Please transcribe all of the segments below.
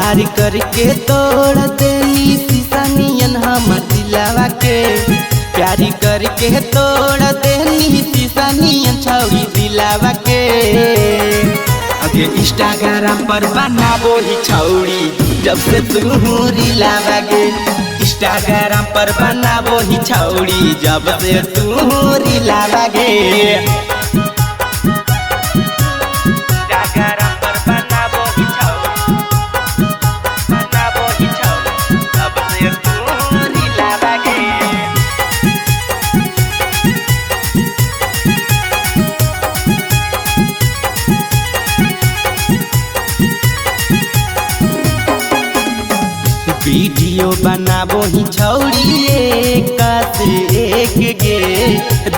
प्यार करके तोड़ देनी शीशा नियन हमर दिलवा के। प्यार करके तोड़ देनी शीशा नियन छौरी दिलवा के। अगे इंस्टाग्राम पर बनाबो ही छौरी जब से तू रीलावा गे। इंस्टाग्राम पर बनाबो ही छौरी जब से तू रीलावा गे। वीडियो बनाबो ही छौरी एक से एक गे।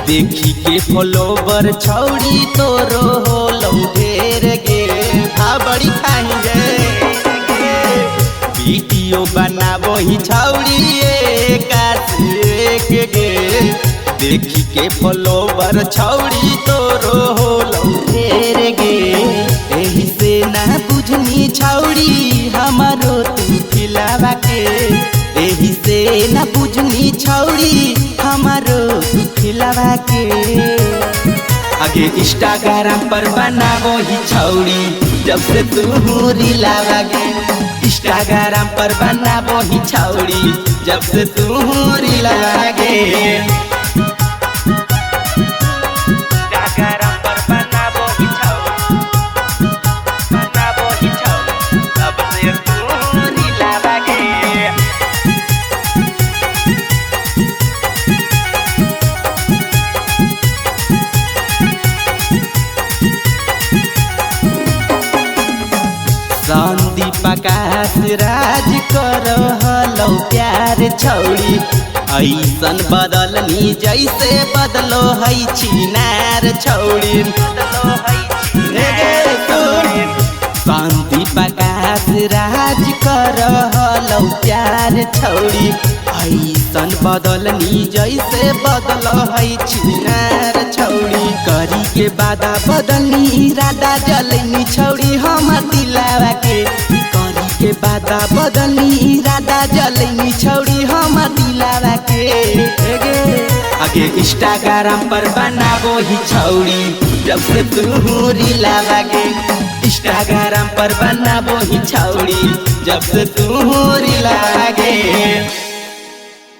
देखी के फॉलोवर छौरी तोरो होलो ढेर गे। बड़ी खाई गे। वीडियो बनाबो ही छौरी एक से एक गे। देखी के फॉलोवर छौरी तोरो होलो ढेर गे। एही से ना बुझनी छौरी हमारो तू खिलावा के। एही से ना बुझनी छौरी हमारो तू खिलावा के। आगे इंस्टाग्राम पर बनाबो ही छौरी जब से तू रीलावा गे। इंस्टाग्राम पर बनाबो ही छौरी जब से तू रीलावा गे। संदीप आकाश राज करहलो प्यार छौरी। ऐसन बदलनी जैसे बदलो है छिनार छौरी। संदीप आकाश राज करहलो प्यार छौरी। ऐसन बदलनी जैसे बदलो है छिनार छौरी। करी के बादा बदलनी इरादा जलनी छौरी हमर दिलवा के। करी के बादा बदलनी इरादा जलनी छौरी हमर दिलवा के। आगे इंस्टाग्राम पर बनाबो ही छौरी जब से तू रीलावा गे। इंस्टाग्राम पर बनाबो ही छौरी जब से तू रीलावा गे।